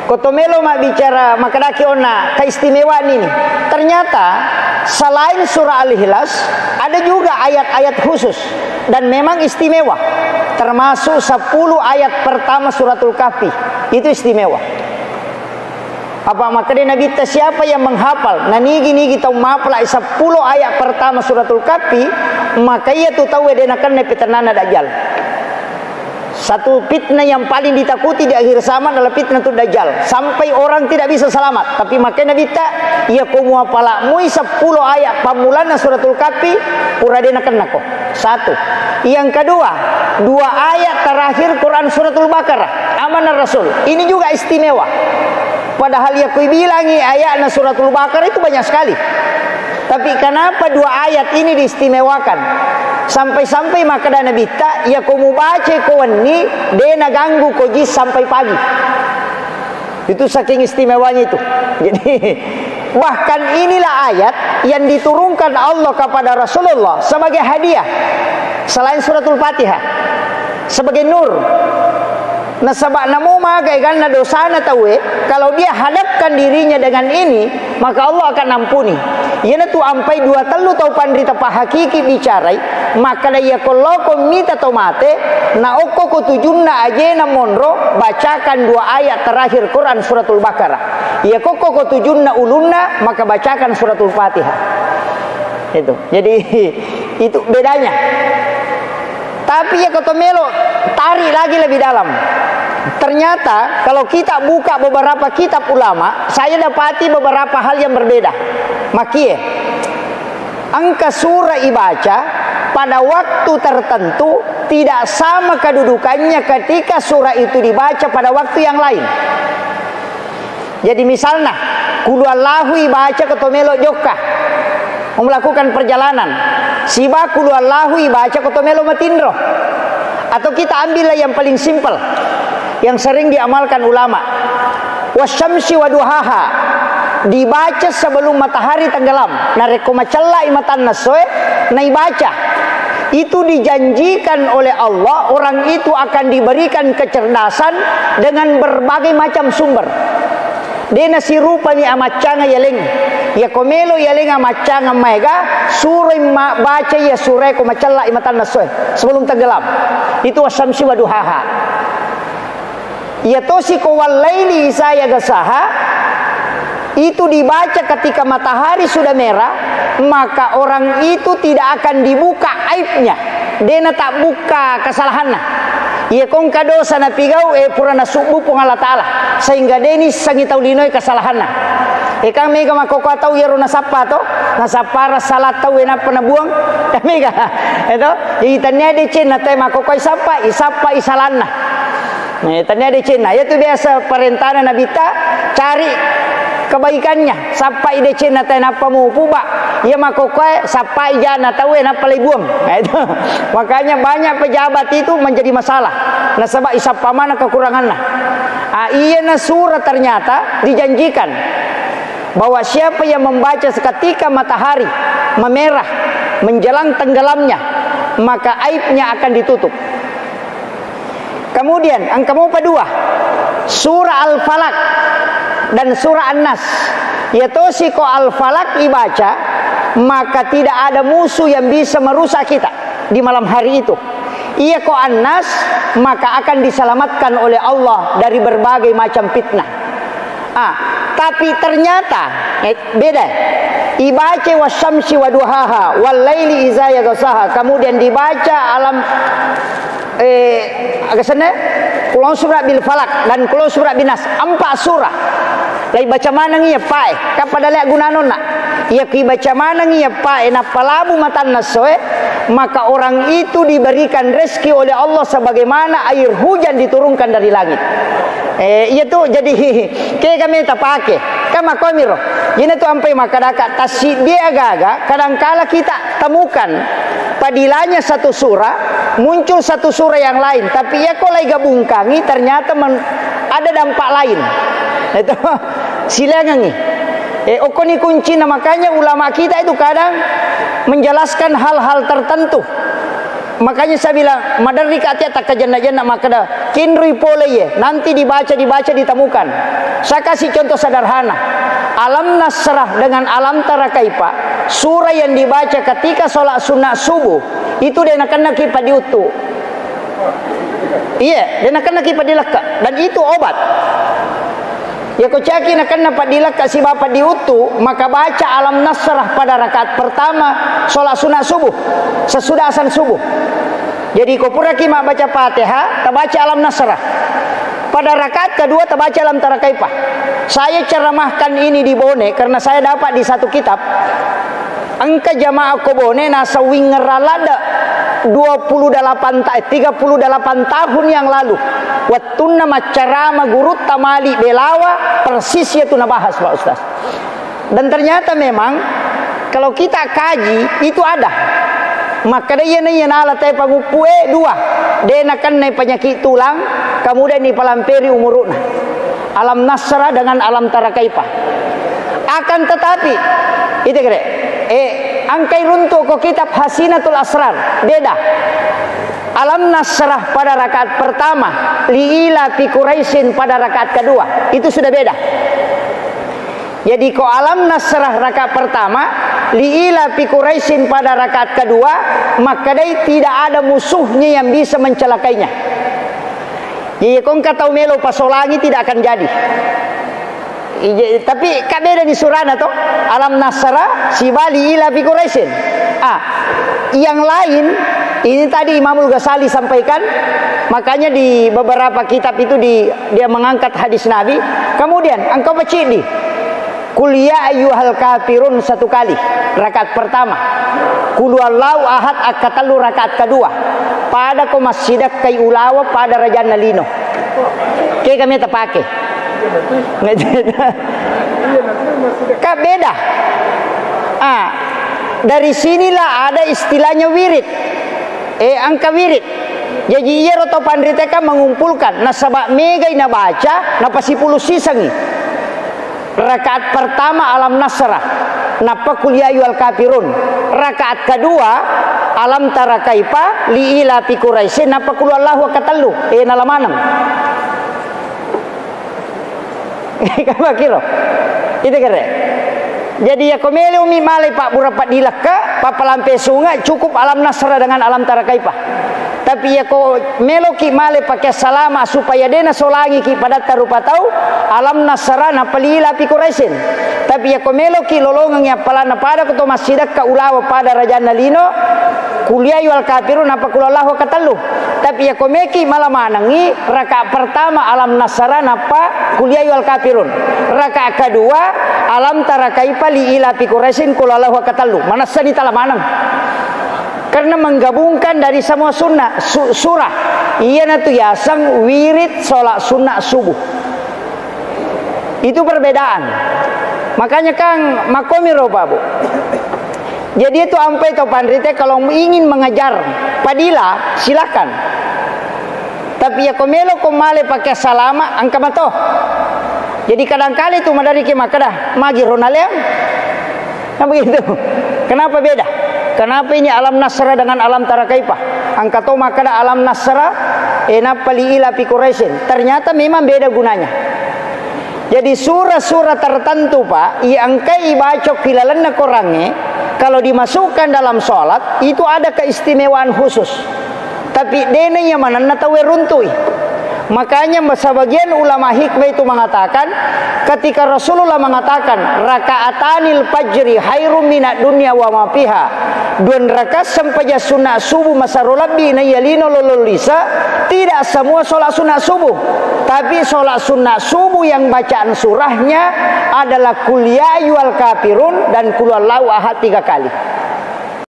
Kotomelo mak bicara makadaki ona keistimewaan ini. Ternyata selain surah Al-Ikhlas ada juga ayat-ayat khusus dan memang istimewa. Termasuk 10 ayat pertama suratul Kahfi. Itu istimewa. Apa makanya Nabi siapa yang menghafal nigi tahu mapla 10 ayat pertama suratul Kahfi, maka ia tu tahu edenakan nepetanana dajjal. Satu fitnah yang paling ditakuti di akhir zaman adalah fitnah tu dajjal. Sampai orang tidak bisa selamat. Tapi makanya Nabi ia kumu apala mui 10 ayat pamulana suratul Kahfi uradena kenako. Satu. Yang kedua, 2 ayat terakhir Quran suratul Baqarah. Amanah Rasul. Ini juga istimewa. Padahal ya kui bilangi ayatna suratul Baqarah itu banyak sekali. Tapi kenapa 2 ayat ini diistimewakan? Sampai-sampai maka dana bita ya kamu baca kawan ni dena ganggu kojis sampai pagi. Itu saking istimewanya itu. Jadi bahkan inilah ayat yang diturunkan Allah kepada Rasulullah sebagai hadiah selain suratul Fatihah sebagai nur. Nah sebab namu magai karena dosana tahu kalau dia hadapkan dirinya dengan ini maka Allah akan ampuni. Yana tu ampai 2 telu tau pandrita pa hakiki bicarai maka dia kalau ko mita tomate na okko ko tujunna ajena monro bacakan 2 ayat terakhir Quran suratul Baqarah. Ya koko ko tujunna ulunna maka bacakan suratul Fatihah. Itu. Jadi itu bedanya. Tapi ya kotomelo tarik lagi lebih dalam. Ternyata kalau kita buka beberapa kitab ulama, saya dapati beberapa hal yang berbeda. Makie, angka surah ibaca pada waktu tertentu tidak sama kedudukannya ketika surah itu dibaca pada waktu yang lain. Jadi misalnya, kuluallahu ibaca kotomelo jokka melakukan perjalanan. Siba kuluallahu ibaca kotomelo matindro. Atau kita ambillah yang paling simpel yang sering diamalkan ulama. Wasyamsi waduhaha dibaca sebelum matahari tenggelam. Nareko macalla imatan nasoe naibaca. Itu dijanjikan oleh Allah orang itu akan diberikan kecerdasan dengan berbagai macam sumber. Dena sirupa ni amacanga yeleng. Ya komelo yeleng amacanga mega surah baca ya surah ko macalla imatan nasoe sebelum tenggelam. Itu wasyamsi waduhaha. Ya tosiko walaili saya gasaha itu dibaca ketika matahari sudah merah, maka orang itu tidak akan dibuka aibnya. Dena tak buka kesalahannya. Ya kong kadosa na pigau purana subuh pung Allah Ta'ala sehingga deni sangitau linoi kesalahannya. Kang mega makoko atau ya rona sapa to nasapara salat tau ena penabuang dah mega itu itanya de cina teh makoko isapa isalanna. Nah, tanya di Cina, itu biasa perintahnya Nabi cari kebaikannya. Sampai di Cina tanya apa mau puba, ya makokai sampai jana tahu apa buang. Nah, itu makanya banyak pejabat itu menjadi masalah. Nah sebab isapa mana kekurangannya. Iya na surah ternyata dijanjikan bahwa siapa yang membaca seketika matahari memerah menjelang tenggelamnya, maka aibnya akan ditutup. Kemudian angka kedua surah Al-Falaq dan surah An-Nas. Yaitu siko Al-Falaq dibaca maka tidak ada musuh yang bisa merusak kita di malam hari itu. Ia ko An-Nas maka akan diselamatkan oleh Allah dari berbagai macam fitnah. Tapi ternyata beda. Ibaca wasyamsi waduhaha wal laili iza yaghsaha. Kemudian dibaca alam agak sana Kulon surah bil falak dan kulon surah binas 4 surah. Lai baca mana ngiya pae kapada lek gunanon nak. Ia ki baca mana ngiya pae na palabu matan nasoe maka orang itu diberikan rezeki oleh Allah sebagaimana air hujan diturunkan dari langit. Iya tu jadi ke kami tak pakai. Kama komiro. Ini tu ampai makadaka tasib dia agak kadangkala kita temukan padilanya satu surah muncul satu surah yang lain tapi ya kalau gabungkangi ternyata ada dampak lain. Itu silangangi. Okoni kunci makanya ulama kita itu kadang menjelaskan hal-hal tertentu Makanya saya bilang madari katnya tak kejana-jana maka dah kinrui pole ye nanti dibaca ditemukan. Saya kasih contoh sederhana. Alam Nasrah dengan alam tara kaifa, surah yang dibaca ketika sholat sunat subuh itu dia nak kena kipat diutuh. Iya, dia nak kena kipat dilaka dan itu obat. Ya kau caki nak kena pat dilaka si bapak diutuh, maka baca alam Nasrah pada rakaat pertama sholat sunat subuh sesudah azan subuh. Jadi kau pura kima baca Fatihah, terbaca alam Nasrah. Pada rakaat kedua terbaca alam tara kaifa. Saya ceramahkan ini di Bone karena saya dapat di satu kitab. Angka jamaah ko Bone nasa wingeralada 38 tahun yang lalu. Wattuna macarama guru tamali belawa persis itu nabahas Pak Ustaz. Dan ternyata memang kalau kita kaji itu ada. Maka dia nala tay pangupue dua. Dia nakan nai penyakit tulang, kemudian ni palamperi umuruna. Alam Nasrah dengan alam tara kaifa. Akan tetapi itu kira. Angkai runtuh ko kitab Hasinatul Asrar. Beda. Alam Nasrah pada rakaat pertama, liila fi Quraisyin pada rakaat kedua, itu sudah beda. Jadi ko alam Nasrah rakaat pertama, liila fi Quraisyin pada rakaat kedua, maka dia tidak ada musuhnya yang bisa mencelakainya. Jadi kau kata melo pasolangi tidak akan jadi. Tapi kak beda di surana toh. Alam Nasrah sibali ila fi Quraisyin. Yang lain ini tadi Imamul Ghazali sampaikan, makanya di beberapa kitab itu dia mengangkat hadis Nabi. Kemudian engkau baca di Qul ya ayyuhal kafirun satu kali rakaat pertama. Qul huwallahu ahad akatalu rakaat kedua. Pada ko masjidak kai ulawa pada Raja Nalino. Oke kami terpakai. Kak beda. Dari sinilah ada istilahnya wirid. Angka wirid. Jadi iya roto pandriteka mengumpulkan nasabak mega ina baca napa 10 sisangi. Rakaat pertama alam Nasrah, napa Qul ya ayyuhal kafirun. Rakaat kedua alam tara kaifa li ila fi Quraisyin napa Qul huwallahu katalu. Nalamanam. Kamu kira? Itu kira. Jadi ya komele umi malai pak burapat dilaka, pak pelampe sungai cukup alam Nasrah dengan alam tara kaifa. Tapi ya ko meloki malai pakai salama supaya dena solangi ki pada tarupa tahu alam Nasrah na palila pi Quraisyin. Tapi ya ko meloki lolongang ya palana pada ko masjidak ka ulawa pada Raja Nalino kuliah wal kafirun apa kulallahu katalu. Tapi ya komeki malah manangi rakaat pertama alam Nasrah napa kuliah wal kafirun. Rakaat kedua alam tara kaifa li ila fi Quraisyin kulallahu katalu. Mana sani talamanang. Karena menggabungkan dari semua sunnah surah. Iya natu yasang wirid sholat sunnah subuh. Itu perbedaan. Makanya Kang makomiro babu. Jadi itu ampai to pandrite kalau ingin mengajar padila silakan. Tapi ya komelo komale pakai salama angka mato. Jadi kadang-kali itu madari ke makadah magi ronalem. Nah begitu. Kenapa beda? Kenapa ini alam Nasrah dengan alam tara kaifa? Angka to makadah alam Nasrah napa li ila fi Quraisyin. Ternyata memang beda gunanya. Jadi surah-surah tertentu Pak, yang kai baca kilalanna korange kalau dimasukkan dalam sholat itu ada keistimewaan khusus. Tapi dene yang mana natawe runtui. Makanya sebagian ulama hikmah itu mengatakan ketika Rasulullah mengatakan rakaatanil fajri khairum minad dunya wa ma fiha. Dua rakaat sampaja sunat subuh masarulabi na yalino lololisa. Tidak semua sholat sunat subuh. Tapi sholat sunat subuh yang bacaan surahnya adalah Qul ya ayyuhal kafirun dan Qul huwallahu ahad 3 kali.